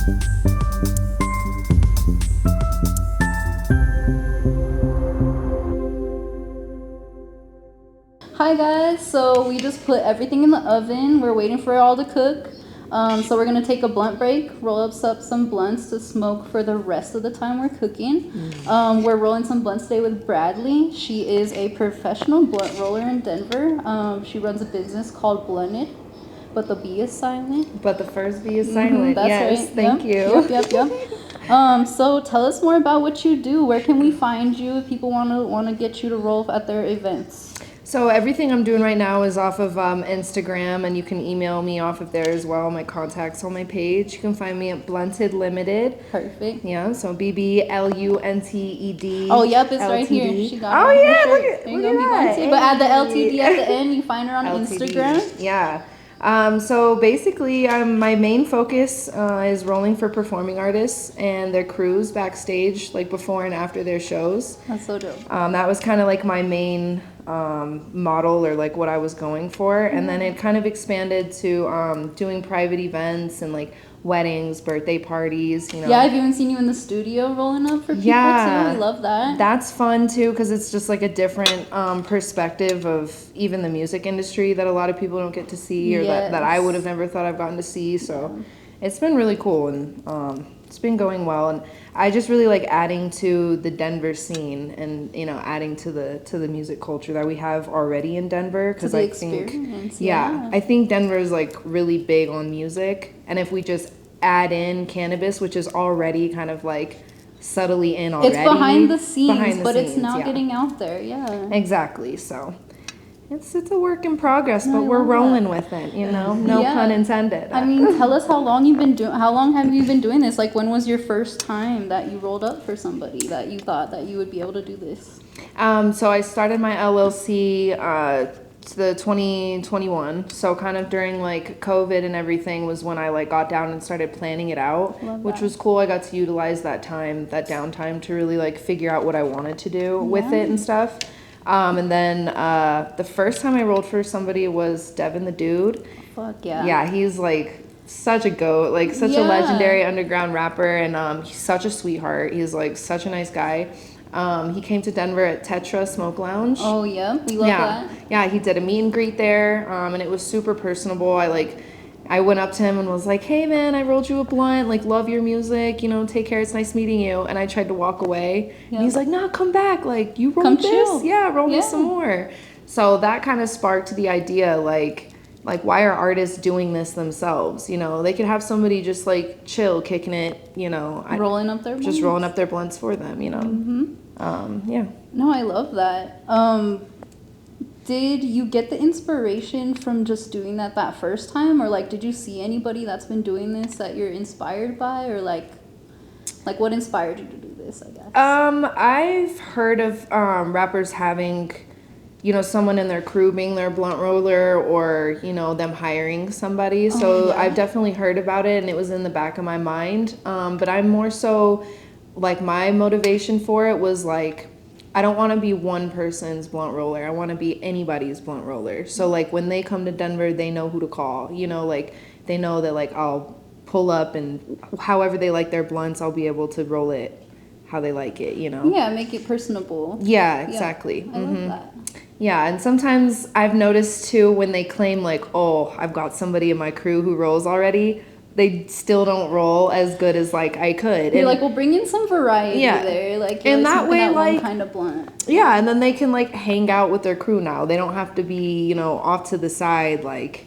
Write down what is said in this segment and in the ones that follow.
Hi guys, so we just put everything in the oven. We're waiting for it all to cook. So we're gonna take a blunt break, roll up some blunts to smoke for the rest of the time we're cooking. We're rolling some blunts today with Bradleigh. She is a professional blunt roller in Denver. She runs a business called BBLUNTED, but the B is silent. But the first B is silent. That's yes, right. Thank you. Yep. So tell us more about what you do. Where can we find you if people wanna get you to roll at their events? So everything I'm doing right now is off of Instagram, and you can email me off of there as well. My contacts on my page. You can find me at Blunted Limited. Perfect. Yeah, so BBLUNTED. Oh, yep, it's right here. She got it. Oh yeah, look at that. Hey. But add the LTD at the end. You find her on LTD. Instagram. Yeah. So basically, my main focus is rolling for performing artists and their crews backstage, like before and after their shows. That's so dope. That was kind of like my main model, or like what I was going for. And then it kind of expanded to doing private events and like weddings, birthday parties, you know. Yeah, I've even seen you in the studio rolling up for people too. I love that. That's fun too, because it's just like a different perspective of even the music industry that a lot of people don't get to see, or that I would have never thought I've gotten to see. So it's been really cool, and it's been going well. And I just really like adding to the Denver scene, and you know, adding to the music culture that we have already in Denver, because I think I think Denver is like really big on music, and if we just add in cannabis, which is already kind of like subtly in already, it's behind the scenes, but it's now getting out there. Exactly. So it's a work in progress, but we're rolling with it, you know. No pun intended. I mean, tell us how long have you been doing this? Like, when was your first time that you rolled up for somebody that you thought that you would be able to do this? So I started my LLC the 2021. So kind of during like COVID and everything was when I like got down and started planning it out, which was cool. I got to utilize that downtime to really like figure out what I wanted to do with it and stuff. And then the first time I rolled for somebody was Devin the Dude. Fuck yeah. Yeah, he's like such a goat, like such a legendary underground rapper, and he's such a sweetheart. He's like such a nice guy. He came to Denver at Tetra Smoke Lounge. Oh yeah, we love that. Yeah, he did a meet and greet there, and it was super personable. I went up to him and was like, "Hey man, I rolled you a blunt, like love your music, you know, take care, it's nice meeting you." And I tried to walk away, and he's like, "No, come back, like you rolled this, chill. Roll me some more." So that kind of sparked the idea, like why are artists doing this themselves? You know, they could have somebody just like chill, kicking it, you know, rolling up their blunts for them, you know. No, I love that. Did you get the inspiration from just doing that first time, or like did you see anybody that's been doing this that you're inspired by, or like what inspired you to do this, I guess? I've heard of rappers having, you know, someone in their crew being their blunt roller, or you know, them hiring somebody. So I've definitely heard about it, and it was in the back of my mind. But I'm more so like, my motivation for it was like, I don't want to be one person's blunt roller. I want to be anybody's blunt roller. So like when they come to Denver, they know who to call, you know, like they know that like I'll pull up, and however they like their blunts, I'll be able to roll it how they like it, you know. Yeah, make it personable. Yeah, exactly. I love that. Yeah, and sometimes I've noticed too, when they claim like, "Oh, I've got somebody in my crew who rolls already," they still don't roll as good as like I could. You're like, well, bring in some variety there, like, and that way, like, one kind of blunt. Yeah, and then they can like hang out with their crew now. They don't have to be, you know, off to the side, like,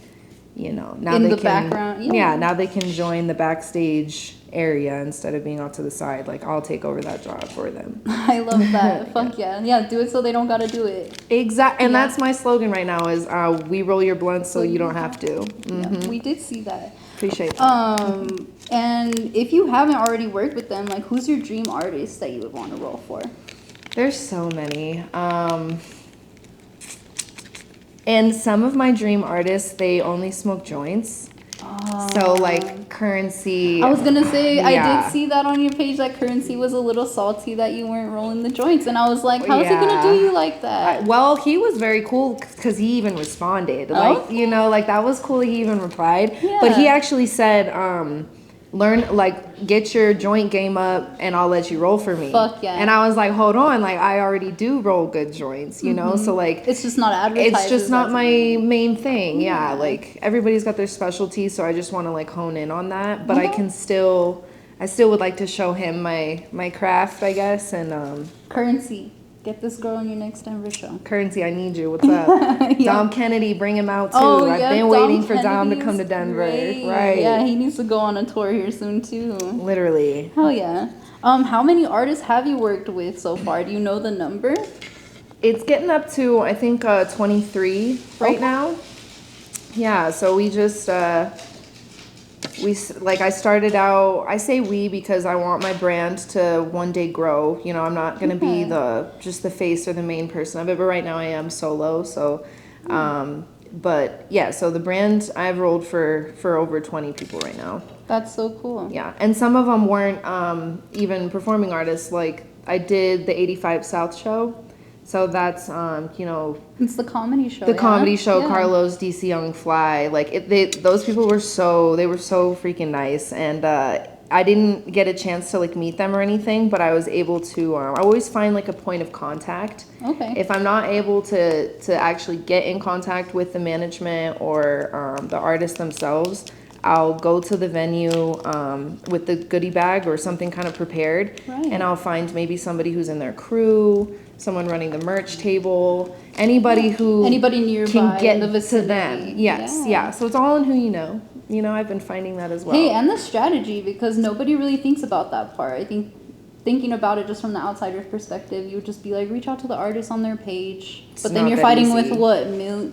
you know, now in they the can, background. Yeah, now they can join the backstage area instead of being off to the side. Like, I'll take over that job for them. I love that. Fuck yeah, do it so they don't gotta do it. Exactly, and that's my slogan right now is we roll your blunts so you don't have to. Yeah, we did see that. Appreciate that. And if you haven't already worked with them, like, who's your dream artist that you would want to roll for? There's so many. And some of my dream artists, they only smoke joints. So like Currency. I was gonna say, I did see that on your page, that Currency was a little salty that you weren't rolling the joints, and I was like, how's he gonna do you like that? Well, he was very cool because he even responded. Like, you know, like that was cool. He even replied, but he actually said, get your joint game up and I'll let you roll for me. Fuck yeah. And I was like, hold on, like I already do roll good joints, you know? So like it's just not advertised. It's just not my main thing. Yeah. Like everybody's got their specialty, so I just want to like hone in on that. But I still would like to show him my craft, I guess. And Currency. Get this girl on your next Denver show. Currency, I need you. What's up? Dom Kennedy, bring him out too. I've been waiting for Dom to come to Denver. Right. Yeah, he needs to go on a tour here soon too. Literally. Hell yeah. How many artists have you worked with so far? Do you know the number? It's getting up to, I think, 23 right now. Yeah, so we just I started out, I say we because I want my brand to one day grow. You know, I'm not going to be just the face or the main person of it, but right now I am solo. So, but yeah, so the brand, I've rolled for over 20 people right now. That's so cool. Yeah, and some of them weren't even performing artists. Like I did the 85 South show. So that's, you know... It's the comedy show, The comedy show, yeah. Carlos, DC Young Fly. Like, those people were so freaking nice. And I didn't get a chance to, like, meet them or anything, but I was able to... I always find, like, a point of contact. Okay. If I'm not able to actually get in contact with the management or the artists themselves, I'll go to the venue with the goodie bag or something kind of prepared. Right. And I'll find maybe somebody who's in their crew, someone running the merch table, anybody nearby can get in the vicinity. To them. Yes, yeah. So it's all in who you know. You know, I've been finding that as well. Hey, and the strategy, because nobody really thinks about that part. I think thinking about it just from the outsider's perspective, you would just be like, reach out to the artists on their page. But then you're fighting easy. With what,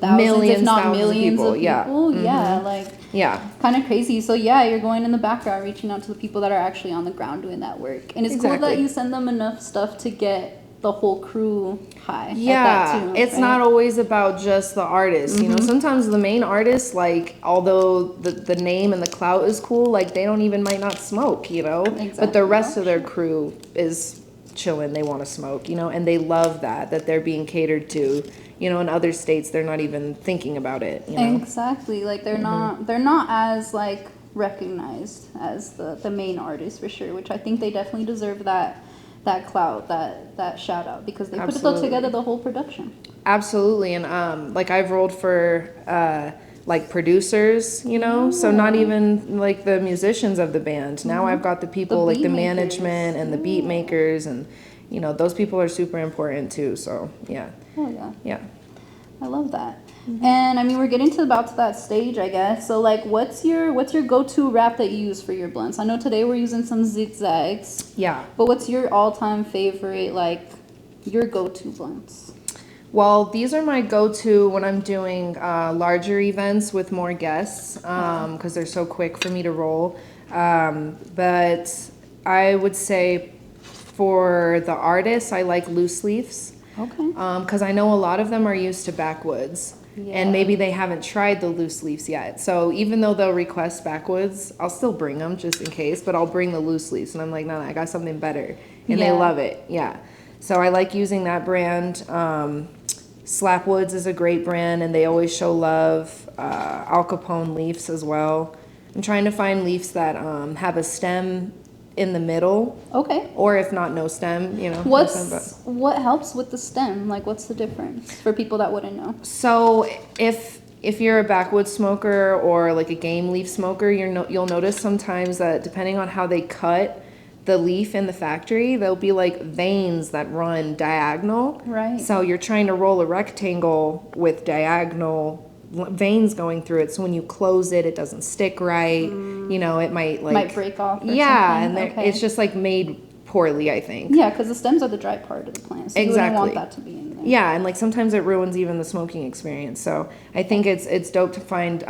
thousands, if not millions of people? Yeah, yeah, kind of crazy. So yeah, you're going in the background, reaching out to the people that are actually on the ground doing that work. And it's cool that you send them enough stuff to get the whole crew high. Yeah, it's not always about just the artist. You know, sometimes the main artist, like, although the name and the clout is cool, like they might not smoke, you know. Exactly. But the rest of their crew is chilling. They want to smoke, you know, and they love that they're being catered to. You know, in other states, they're not even thinking about it. You know? Exactly. Like they're not as like recognized as the main artist for sure. Which I think they definitely deserve that clout, that shout out, because they put together the whole production. Absolutely. And like I've rolled for like producers, you know, so not even like the musicians of the band. Now I've got the people like the management and the beat makers, and you know, those people are super important too. So yeah. Oh yeah. Yeah. I love that. And I mean, we're getting about to that stage, I guess. So like, what's your go-to wrap that you use for your blunts? I know today we're using some zigzags. Yeah. But what's your all-time favorite, like your go-to blunts? Well, these are my go-to when I'm doing larger events with more guests, because they're so quick for me to roll. But I would say for the artists, I like loose leaves. Okay. Because I know a lot of them are used to backwoods. Yeah. And maybe they haven't tried the loose leaves yet. So even though they'll request backwoods, I'll still bring them just in case, but I'll bring the loose leaves. And I'm like, no, I got something better. And they love it. Yeah. So I like using that brand. Slapwoods is a great brand, and they always show love. Al Capone leaves as well. I'm trying to find leaves that have a stem in the middle. Okay. Or if not, no stem, you know. What helps with the stem? Like, what's the difference for people that wouldn't know? So if you're a backwoods smoker or like a game leaf smoker, you'll notice sometimes that depending on how they cut the leaf in the factory, there'll be like veins that run diagonal. Right. So you're trying to roll a rectangle with diagonal veins going through it, so when you close it, it doesn't stick right. You know, it might break off. And it's just like made poorly, I think. Yeah, because the stems are the dry part of the plant, so you wouldn't want that to be in there. Yeah, and like sometimes it ruins even the smoking experience. So I think it's dope to find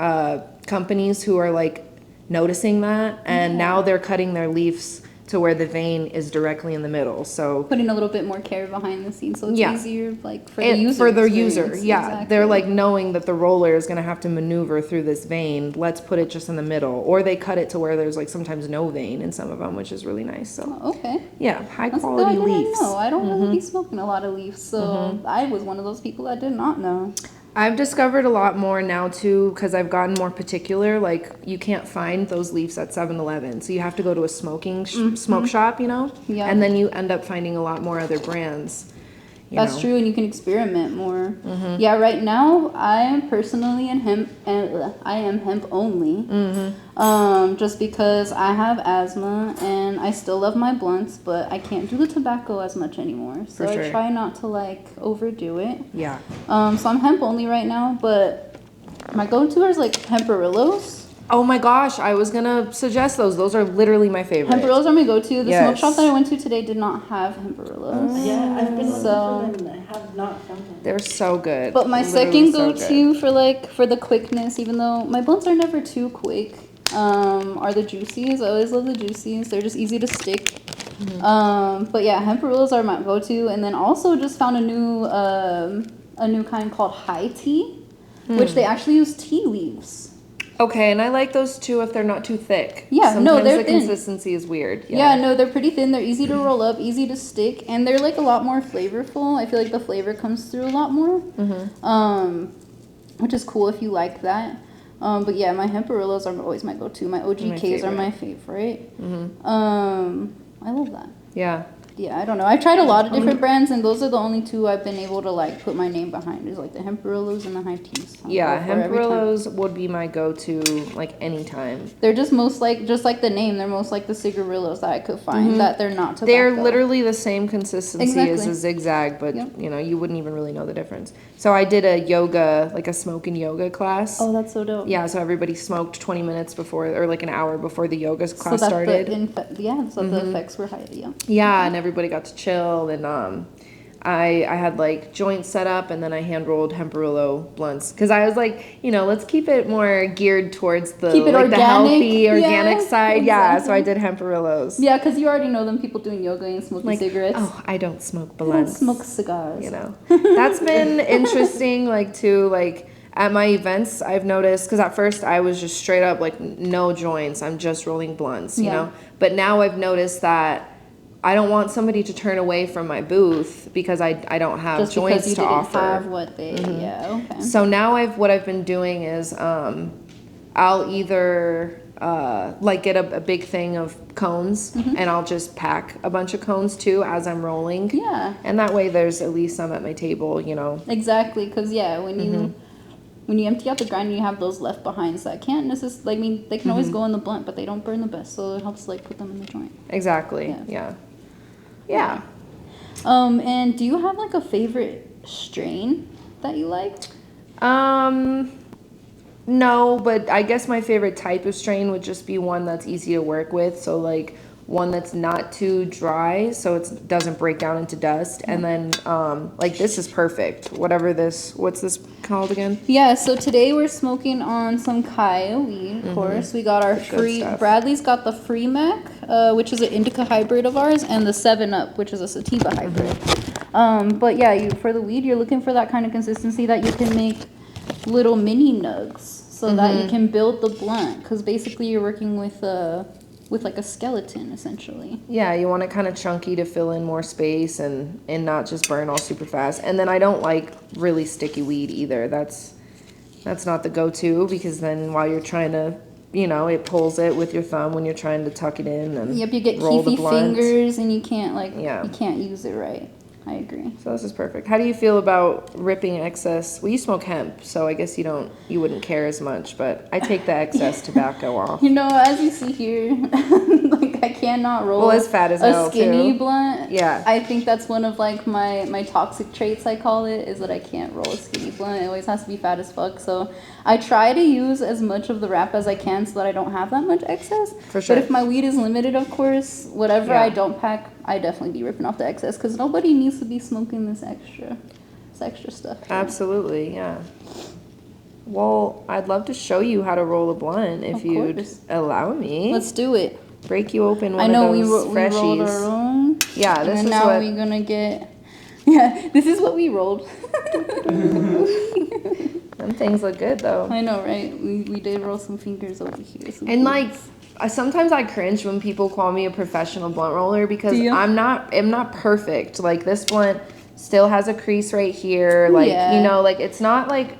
companies who are like noticing that, and now they're cutting their leaves to where the vein is directly in the middle. So putting a little bit more care behind the scenes, so it's easier like for the user. For the user, exactly. They're like knowing that the roller is gonna have to maneuver through this vein. Let's put it just in the middle, or they cut it to where there's like sometimes no vein in some of them, which is really nice. So high quality leaves. I don't really be smoking a lot of leaves, so I was one of those people that did not know. I've discovered a lot more now too, because I've gotten more particular. Like, you can't find those leaves at 7-Eleven, so you have to go to a smoke shop, you know? Yeah. And then you end up finding a lot more other brands. That's true, and you can experiment more. Yeah, right now I am personally in hemp, and I am hemp only. Just because I have asthma and I still love my blunts, but I can't do the tobacco as much anymore. So For sure. I try not to like overdo it. Yeah. So I'm hemp only right now, but my go-to is like hemperillos. Oh my gosh, I was gonna suggest those. Those are literally my favorite. Hemperillos are my go-to. The smoke Yes. shop that I went to today did not have hemperillos. Yeah, I've been looking So- for them and I have not found them. They're so good. But my Literally second so go-to good. for the quickness, even though my blunts are never too quick, are the juicies. I always love the juicies. They're just easy to stick. But yeah, hemperillos are my go-to, and then also just found a new kind called high tea, which they actually use tea leaves. Okay, and I like those too if they're not too thick. Yeah, Sometimes no, they're the thin. consistency is weird. Yeah, no, they're pretty thin. They're easy to roll up, easy to stick, and they're like a lot more flavorful. I feel like the flavor comes through a lot more, which is cool if you like that. But yeah, my hemperillos are always my go-to. My OGKs are my favorite. I love that. Yeah. Yeah, I don't know. I've tried a lot of different brands, and those are the only two I've been able to like put my name behind. Is like the hemperillos and the high teas. Yeah, hemperillos would be my go-to like anytime. They're just just like the name. They're most like the cigarillos that I could find that they're not tobacco. They're literally the same consistency as Exactly. a zigzag, but Yep. you know, you wouldn't even really know the difference. So I did a yoga, like a smoke and yoga class. Oh, that's so dope. Yeah, so everybody smoked 20 minutes before, or like an hour before the yoga So class that started. the effects were high. Yeah. Yeah, and everybody got to chill, and I had like joints set up, and then I hand rolled hemperillo blunts because I was like, you know, let's keep it more geared towards the Keep it like the organic. healthy organic Yeah, side. Yeah, so I exactly. did hemperillos. Yeah, because you already know them people doing yoga and smoking Like, cigarettes. oh, I don't smoke I don't blunts. smoke cigars. You know, that's been interesting. Like too, like at my events, I've noticed because at first I was just straight up like no joints. I'm just rolling blunts. You Yeah. know, but now I've noticed that I don't want somebody to turn away from my booth because I don't have Just joints because you to didn't offer. have what they. Yeah. Okay. So now what I've been doing is I'll either like get a big thing of cones and I'll just pack a bunch of cones too as I'm rolling. Yeah. And that way there's at least some at my table, you know. Exactly, because yeah, when you empty out the grind, you have those left behinds that can't necessarily. I mean, they can always go in the blunt, but they don't burn the best, so it helps like put them in the joint. Exactly. Yeah. And do you have like a favorite strain that you like? No, but I guess my favorite type of strain would just be one that's easy to work with. So like one that's not too dry, so it doesn't break down into dust. And then like this is perfect. What's this called again? Yeah, so today we're smoking on some kaya weed, of course. We got our The good free, stuff. Bradley's got the Free Mac, which is an indica hybrid of ours, and the 7-Up, which is a sativa hybrid. But yeah, for the weed, you're looking for that kind of consistency that you can make little mini nugs so that you can build the blunt, because basically you're working with like a skeleton, essentially. Yeah, you want it kind of chunky to fill in more space and not just burn all super fast. And then I don't like really sticky weed either. That's not the go-to, because then while you're trying to, you know, it pulls it with your thumb when you're trying to tuck it in and Yep, you get roll the keefy blunt. fingers and you can't Yeah. you can't use it right. I agree. So this is perfect. How do you feel about ripping excess? Well, you smoke hemp, so I guess you wouldn't care as much, but I take the excess tobacco off. You know, as you see here, like I cannot roll Well, it's fat as hell, a skinny too. blunt. Yeah. I think that's one of like my toxic traits, I call it, is that I can't roll a skinny blunt. It always has to be fat as fuck. So I try to use as much of the wrap as I can so that I don't have that much excess. For sure. But if my weed is limited, of course, whatever Yeah. I don't pack, I definitely be ripping off the excess, because nobody needs to be smoking this extra stuff. Absolutely, yeah. Well, I'd love to show you how to roll a blunt if Of you'd course. allow me. Let's do it. Break you open one I know of we those rolled freshies. our own. Yeah, And this then is now what. we're gonna get. Yeah, this is what we rolled. Them things look good though. I know, right? We did roll some fingers over here. some And like, fingers. sometimes I cringe when people call me a professional blunt roller because Do you? I'm not perfect. Like this blunt still has a crease right here. Like Yeah. you know, like it's not like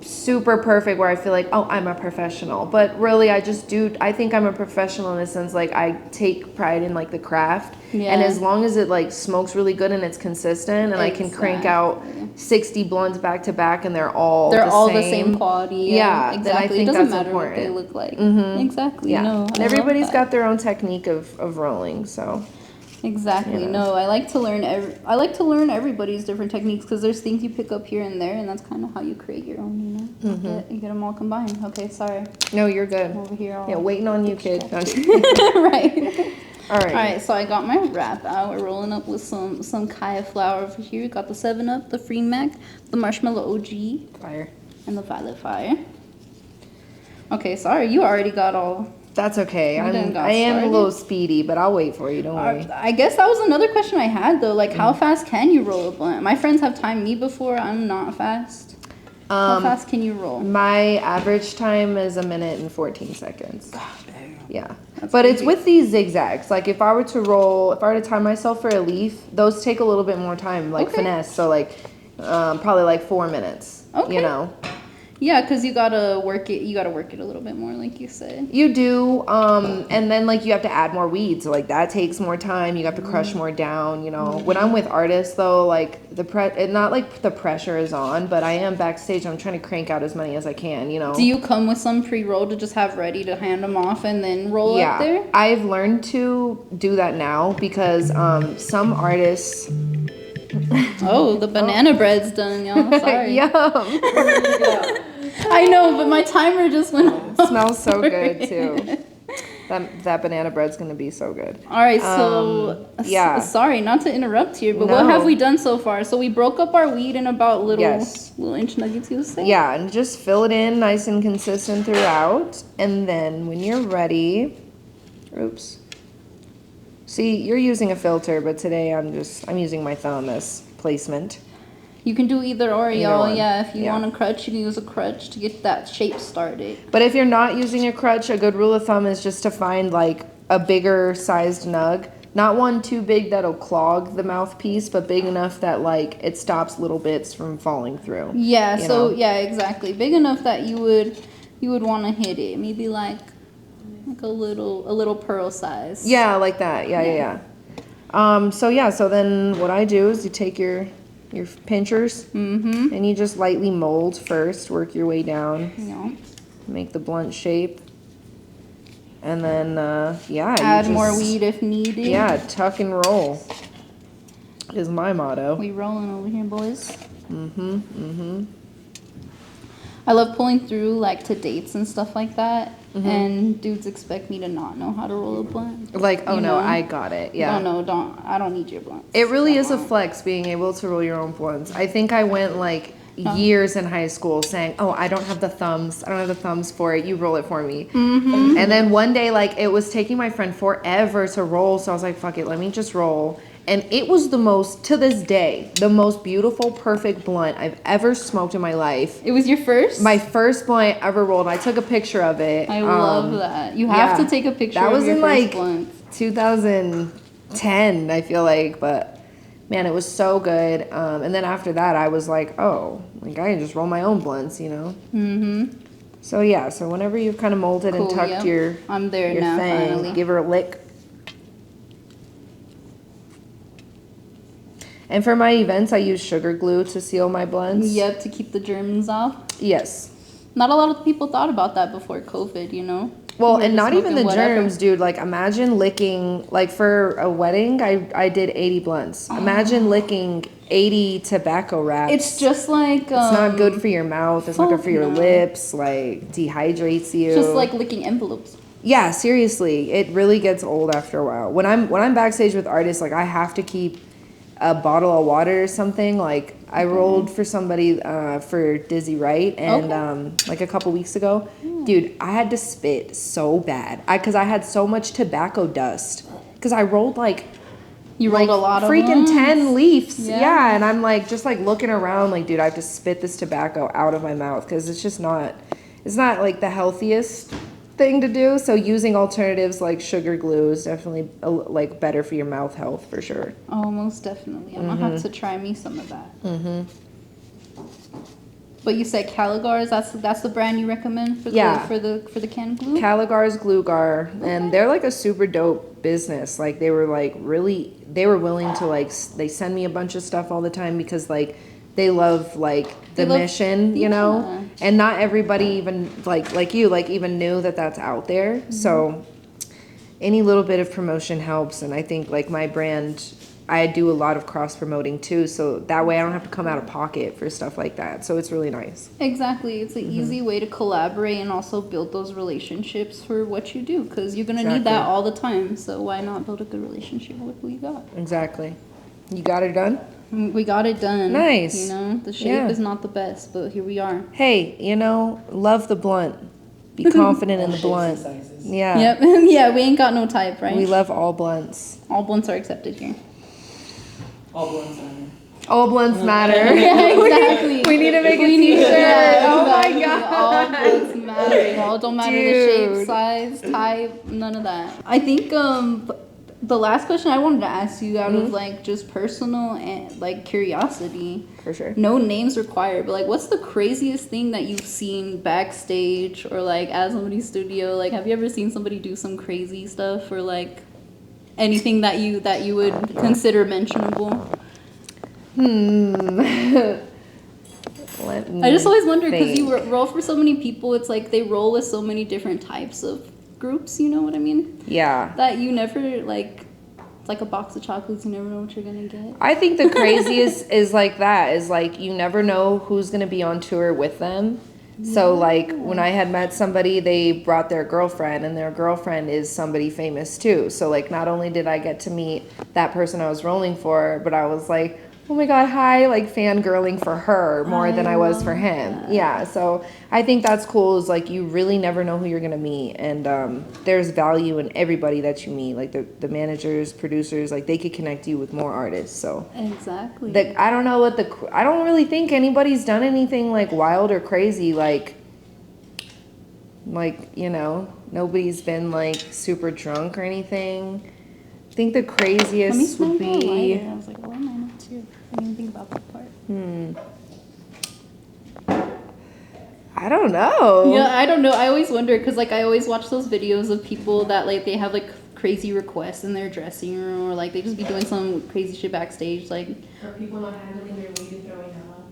super perfect where I feel like, oh, I'm a professional. But really, I think I'm a professional in a sense, like, I take pride in, like, the craft. Yeah. And as long as it, like, smokes really good and it's consistent and I can crank out 60 blunts back to back and they're all the same quality. Yeah, exactly. then I think it doesn't that's matter important. what they look like. Exactly. Yeah. No, and everybody's got their own technique of rolling, so. Exactly. You know. No, I like to learn everybody's different techniques because there's things you pick up here and there, and that's kind of how you create your own. You know, you get them all combined. Okay, sorry. No, you're good. I'm over here. Yeah, waiting on you, kid. No, Right. All right. All right. So I got my wrap out. We're rolling up with some kaya flour over here. Got the 7-Up, the Free Mac, the Marshmallow OG, Fire. and the Violet Fire. Okay, sorry, you already got all. That's okay. I am started. a little speedy, but I'll wait for you. Don't worry. I guess that was another question I had though. Like, how fast can you roll a blunt? My friends have timed me before. I'm not fast. How fast can you roll? My average time is 1 minute and 14 seconds. God damn. Yeah. That's But it's crazy. with these zigzags. Like, if I were to time myself for a leaf, those take a little bit more time, like finesse. So, like, probably like 4 minutes. Okay. You know? Yeah, because you gotta work it. You gotta work it a little bit more, like you said. You do. And then, like, you have to add more weed. So, like, that takes more time. You have to crush more down, you know. When I'm with artists, though, like, not like the pressure is on, but I am backstage. I'm trying to crank out as many as I can, you know. Do you come with some pre-roll to just have ready to hand them off and then roll up there? I've learned to do that now because some artists. Oh, the banana bread's done, y'all. Sorry. Yum. I know, but my timer just went off. It smells so good too. That banana bread's gonna be so good. All right, so sorry, not to interrupt here, but what have we done so far? So we broke up our weed in about little inch nuggets, you say? Yeah, and just fill it in nice and consistent throughout, and then when you're ready, oops. See, you're using a filter, but today I'm using my thumb as placement. You can do either or, y'all. one. Yeah, if you want a crutch, you can use a crutch to get that shape started. But if you're not using a crutch, a good rule of thumb is just to find like a bigger sized nug. Not one too big that'll clog the mouthpiece, but big enough that like it stops little bits from falling through. Yeah, you so know? yeah, exactly. Big enough that you would want to hit it. Maybe like a little pearl size. Yeah, like that. Yeah. So then what I do is you take your pinchers and you just lightly mold first, work your way down, make the blunt shape, and then add more weed if needed. Yeah, tuck and roll is my motto. We rolling over here, boys. I love pulling through like to dates and stuff like that. And dudes expect me to not know how to roll a blunt. Like, oh no, I got it. Yeah. I don't need your blunt. It really is a flex being able to roll your own blunts. I think I went like years in high school saying, oh, I don't have the thumbs for it. You roll it for me. And then one day, like, it was taking my friend forever to roll. So I was like, fuck it, let me just roll. And it was to this day, the most beautiful, perfect blunt I've ever smoked in my life. It was your first? My first blunt I ever rolled. I took a picture of it. I love that. You have to take a picture of your first blunt. That was in like 2010, I feel like. But man, it was so good. And then after that, I was like, oh, like I can just roll my own blunts, you know? So yeah, so whenever you've kind of molded and tucked your I'm there your now, thing, finally. give her a lick. And for my events, I use sugar glue to seal my blunts. Yep, to keep the germs off. Yes. Not a lot of people thought about that before COVID, you know? Well, and not even the germs, dude. Like, imagine licking, like, for a wedding, I did 80 blunts. Imagine licking 80 tobacco wraps. It's just like... it's not good for your mouth. It's not good for your lips. Like, dehydrates you. Just like licking envelopes. Yeah, seriously. It really gets old after a while. When I'm backstage with artists, like, I have to keep a bottle of water or something. Like, I rolled for somebody for Dizzy Wright, and like a couple weeks ago, dude, I had to spit so bad because I had so much tobacco dust because I rolled like rolled a lot of freaking ones? 10 leaves. Yeah, and I'm like just like looking around like, dude, I have to spit this tobacco out of my mouth because it's not like the healthiest thing to do. So using alternatives like sugar glue is definitely like better for your mouth health for sure. Oh, most definitely. I'm gonna have to try me some of that. But you said Caligars. That's the brand you recommend for the can glue. Caligar's Glue Gar, and they're like a super dope business. Like they were willing to like they send me a bunch of stuff all the time because like they love like the mission, you know, and not everybody even like you like even knew that that's out there. Mm-hmm. So any little bit of promotion helps, and I think like my brand, I do a lot of cross promoting too, so that way I don't have to come out of pocket for stuff like that. So it's really nice. Exactly. It's an easy way to collaborate and also build those relationships for what you do, because you're going to need that all the time. So why not build a good relationship with who you got? Exactly. You got it done? We got it done. Nice. You know, the shape is not the best, but here we are. Hey, you know, love the blunt. Be confident in the blunt. Yeah. Yep. Yeah, we ain't got no type, right? We love all blunts. All blunts are accepted here. All blunts matter. All blunts matter. Yeah, exactly. We need to make a t-shirt. Yeah, oh exactly. my god. All blunts matter. All don't matter the shape, size, type, none of that. I think the last question I wanted to ask you out of like just personal and like curiosity. For sure. No names required, but like what's the craziest thing that you've seen backstage or like at somebody's studio? Like have you ever seen somebody do some crazy stuff or like anything that you would consider mentionable? I just always wonder because you roll for so many people. It's like they roll with so many different types of groups. You know what I mean? Yeah. That you never like. It's like a box of chocolates. You never know what you're gonna get. I think the craziest is like that. Is like you never know who's gonna be on tour with them. So like when I had met somebody, they brought their girlfriend, and their girlfriend is somebody famous too. So like not only did I get to meet that person I was rolling for, but I was like, oh my god, hi, like fangirling for her more than I was for him. That. Yeah, so I think that's cool is like you really never know who you're gonna meet, and there's value in everybody that you meet, like the managers, producers, like they could connect you with more artists. So exactly. I don't know I don't really think anybody's done anything like wild or crazy, like you know, nobody's been like super drunk or anything. I think the craziest would be. I was like, what am I not too? I didn't even think about that part. I don't know. Yeah, I don't know. I always wonder because like I always watch those videos of people that like they have like crazy requests in their dressing room or like they just be doing some crazy shit backstage. Like, are people not handling their weed and throwing them out?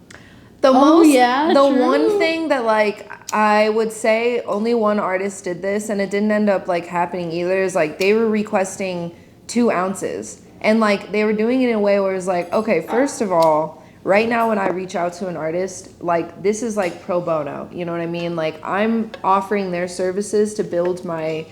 The one thing that like I would say only one artist did this and it didn't end up like happening either is like they were requesting 2 ounces. And like they were doing it in a way where it was like, okay, first of all, right now when I reach out to an artist, like this is like pro bono, you know what I mean? Like I'm offering their services to build my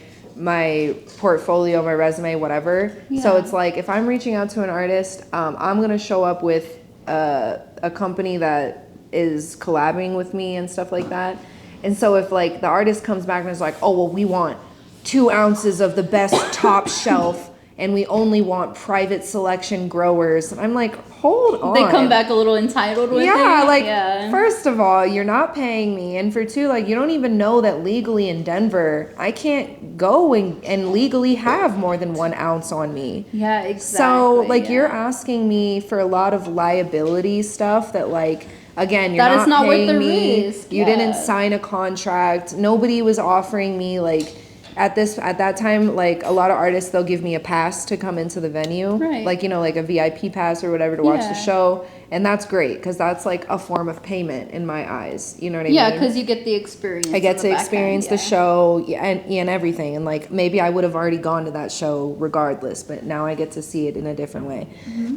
portfolio, my resume, whatever. Yeah. So it's like if I'm reaching out to an artist, I'm gonna show up with a company that is collabing with me and stuff like that. And so if like the artist comes back and is like, oh well, we want 2 ounces of the best top shelf and we only want private selection growers. And I'm like, hold on. They come back a little entitled with it. Yeah, first of all, you're not paying me. And for 2, like, you don't even know that legally in Denver, I can't go and legally have more than 1 ounce on me. Yeah, exactly. So, like, you're asking me for a lot of liability stuff that, like, again, you're not paying worth the risk. You didn't sign a contract. Nobody was offering me, like, at that time, like a lot of artists, they'll give me a pass to come into the venue, right? Like, you know, like a VIP pass or whatever to watch the show. And that's great because that's like a form of payment in my eyes. You know what I mean? Yeah, because you get the experience. I get to experience the show and everything. And like maybe I would have already gone to that show regardless, but now I get to see it in a different way. Mm-hmm.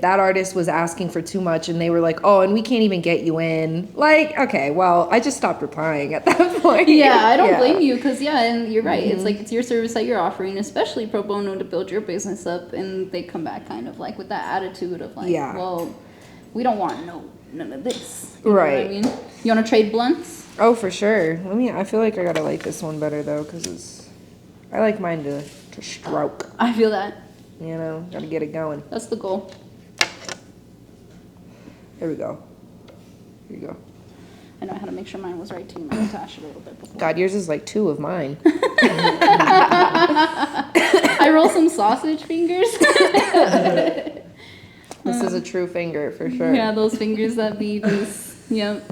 That artist was asking for too much and they were like, oh, and we can't even get you in. Like, okay, well, I just stopped replying at that point. Yeah, I don't blame you because, and you're right. Mm-hmm. It's like it's your service that you're offering, especially pro bono to build your business up. And they come back kind of like with that attitude of like, well, we don't want none of this. You know what I mean? You want to trade blunts? Oh, for sure. I feel like I gotta like this one better though, because I like mine to stroke. I feel that. You know, gotta get it going. That's the goal. There we go. Here you go. I know I had to make sure mine was right too. I attached a little bit before. God, yours is like 2 of mine. I roll some sausage fingers. This is a true finger for sure. Yeah, those fingers that be just Yep.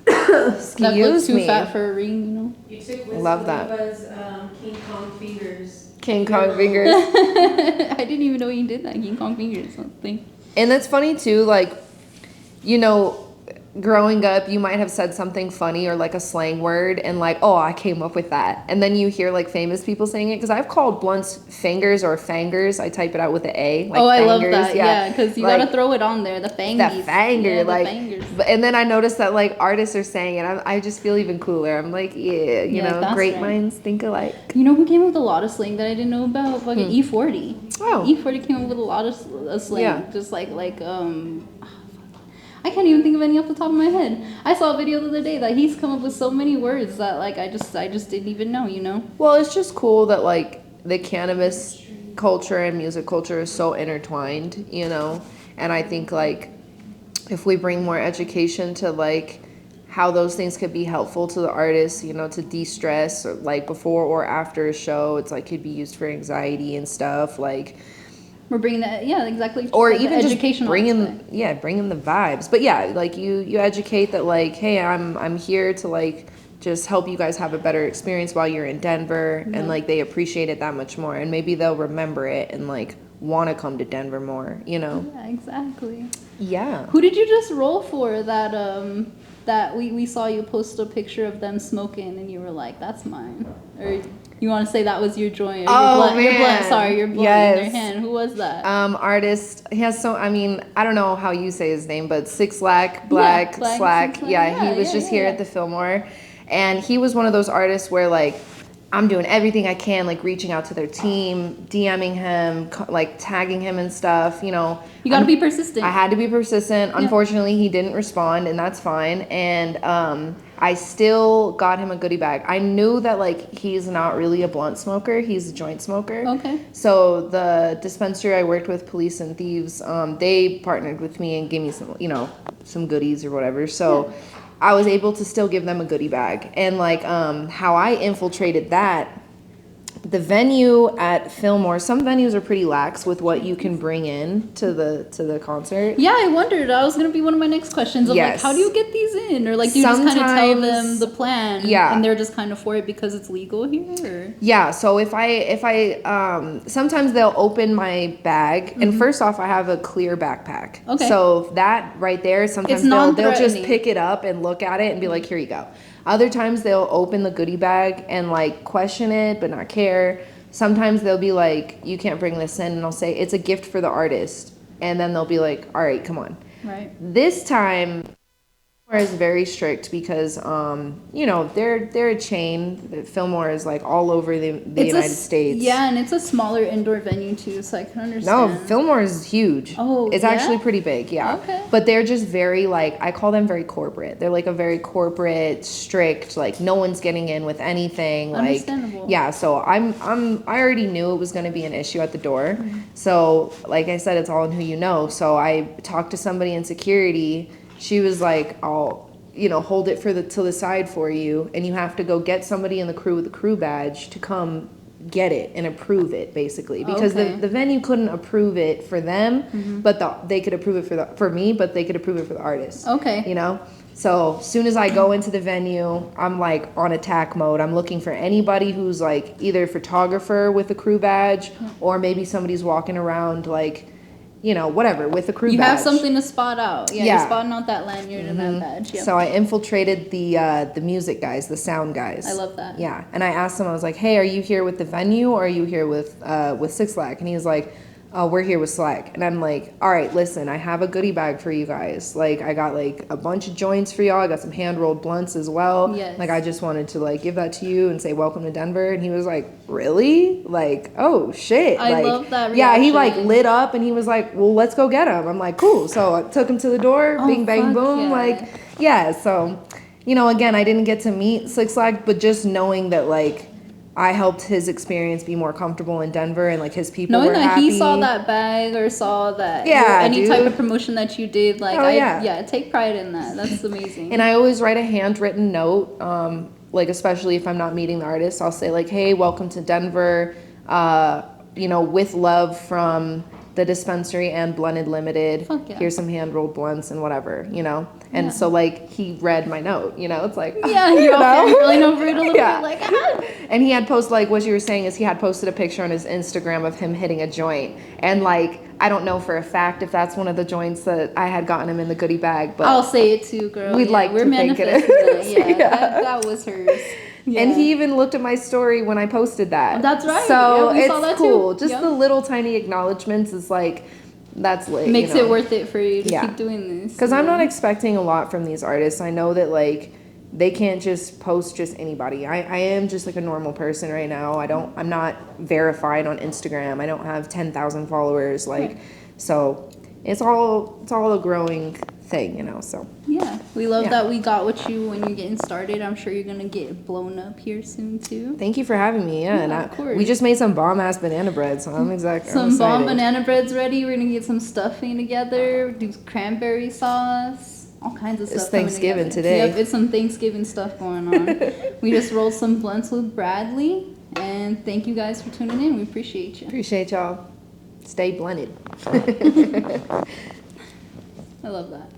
Netflix Excuse too me. fat for a ring, you know. You took Wiz Love that. Khalifa's King Kong fingers. King Kong fingers. I didn't even know he did that. King Kong fingers something. And that's funny too, like, you know, growing up, you might have said something funny or like a slang word and like, oh, I came up with that. And then you hear like famous people saying it. Because I've called blunts fingers or fangers. I type it out with an A. Like, oh, I love fangers. that. Yeah, because you like, gotta throw it on there. The fangies. that fanger, yeah, like, fangers. and then I noticed that like artists are saying it. I just feel even cooler. I'm like, yeah, you know, great minds think alike. You know who came up with a lot of slang that I didn't know about? Fucking E40. Oh. E40 came up with a lot of slang. Yeah. Just like I can't even think of any off the top of my head. I saw a video the other day that he's come up with so many words that like I just didn't even know, you know? Well, it's just cool that like the cannabis culture and music culture is so intertwined, you know? And I think like if we bring more education to like how those things could be helpful to the artists, you know, to de-stress or like before or after a show, it's like could be used for anxiety and stuff, like we're bringing that, yeah, exactly. Or like even just bringing the vibes. But yeah, like you educate that like, hey, I'm here to like just help you guys have a better experience while you're in Denver, and like they appreciate it that much more, and maybe they'll remember it and like want to come to Denver more, you know? Yeah, exactly. Yeah. Who did you just roll for that that we saw you post a picture of them smoking and you were like, that's mine? Or you want to say that was your joint? Or your blunt, your blunt in their hand. Who was that? Artist. He has I mean, I don't know how you say his name, but Six Slack, Black, Slack. Yeah, he was just here at the Fillmore. And he was one of those artists where like, I'm doing everything I can, like reaching out to their team, DMing him, like tagging him and stuff, you know. You gotta be persistent. I had to be persistent. Yeah. Unfortunately, he didn't respond, and that's fine. And I still got him a goodie bag. I knew that like he's not really a blunt smoker, he's a joint smoker. Okay. So the dispensary I worked with, Police and Thieves, they partnered with me and gave me some, you know, some goodies or whatever. So yeah. I was able to still give them a goodie bag. And like how I infiltrated that, the venue at Fillmore, some venues are pretty lax with what you can bring in to the concert. Yeah, I wondered. That was gonna be one of my next questions of like, how do you get these in? Or like, do you just kind of tell them the plan? Yeah. And they're just kind of for it because it's legal here? Or? Yeah. So if I sometimes they'll open my bag, and first off, I have a clear backpack. Okay. So that right there, sometimes they'll just pick it up and look at it and be like, here you go. Other times they'll open the goodie bag and like question it but not care. Sometimes they'll be like, you can't bring this in, and I'll say it's a gift for the artist, and then they'll be like, all right, come on. Right. This time is very strict because you know, they're a chain. Fillmore is like all over the United States. Yeah, and it's a smaller indoor venue too, so I can understand. No, Fillmore is huge. Oh, it's actually pretty big. Yeah. Okay. But they're just very like, I call them very corporate. They're like a very corporate, strict, like no one's getting in with anything. Like, understandable. Yeah. So I already knew it was going to be an issue at the door. Mm-hmm. So like I said, it's all in who you know. So I talked to somebody in security. She was like, I'll, you know, hold it to the side for you, and you have to go get somebody in the crew with a crew badge to come get it and approve it, basically, because the venue couldn't approve it for them, but they could approve it for me, but they could approve it for the artist. Okay. You know? So as soon as I go into the venue, I'm like on attack mode. I'm looking for anybody who's like either a photographer with a crew badge, or maybe somebody's walking around like, you know, whatever, with the crew badge. You have something to spot out. Yeah, you're spotting out that lanyard and that badge. Yep. So I infiltrated the music guys, the sound guys. I love that. Yeah, and I asked him, I was like, hey, are you here with the venue, or are you here with Six Flags? And he was like, oh, we're here with Slack. And I'm like, all right, listen, I have a goodie bag for you guys. Like, I got like a bunch of joints for y'all. I got some hand-rolled blunts as well. Yes. Like, I just wanted to like give that to you and say welcome to Denver. And he was like, really? Like, oh shit. I like, love that reaction. Yeah, he like lit up and he was like, well, let's go get him. I'm like, cool. So I took him to the door, bing, bang, boom. Yeah. Like, yeah. So, you know, again, I didn't get to meet Six Flags, but just knowing that like, I helped his experience be more comfortable in Denver, and like his people were happy. Knowing that he saw that bag or saw that any type of promotion that you did, like take pride in that. That's amazing. And I always write a handwritten note, like especially if I'm not meeting the artist, I'll say like, hey, welcome to Denver, you know, with love from the dispensary and Blunted Limited. Here's some hand rolled blunts and whatever, you know. And so like he read my note, you know, it's like, Yeah, you're all feeling over it a little Yeah. bit, like, ah. And he had posted, like what you were saying is he had posted a picture on his Instagram of him hitting a joint. And like, I don't know for a fact if that's one of the joints that I had gotten him in the goodie bag, but I'll say it too, girl. we'd like we're to think it manifesting is. that. Yeah, Yeah. that was hers. Yeah. And he even looked at my story when I posted that. That's right. So Yeah, we saw that it's cool. too. Just Yep. the little tiny acknowledgments is like, that's lit. Makes you know? it worth it for you to Yeah. keep doing this. Because I'm not expecting a lot from these artists. I know that like they can't just post just anybody. I am just like a normal person right now. I'm not verified on Instagram. I don't have 10,000 followers. Like, Right. so it's all a growing thing, you know. So Yeah, we love Yeah. that we got with you when you're getting started. I'm sure you're gonna get blown up here soon too. thank you for having me. Yeah, Yeah, and of course. we just made some bomb ass banana bread, so I'm excited. Some bomb banana bread's ready. We're gonna get some stuffing together. Do cranberry sauce. All kinds of It's stuff. coming Thanksgiving together. today. Yep, it's some Thanksgiving stuff going on. We just rolled some blunts with Bradleigh, and thank you guys for tuning in. We appreciate you. Appreciate y'all. Stay blended. I love that.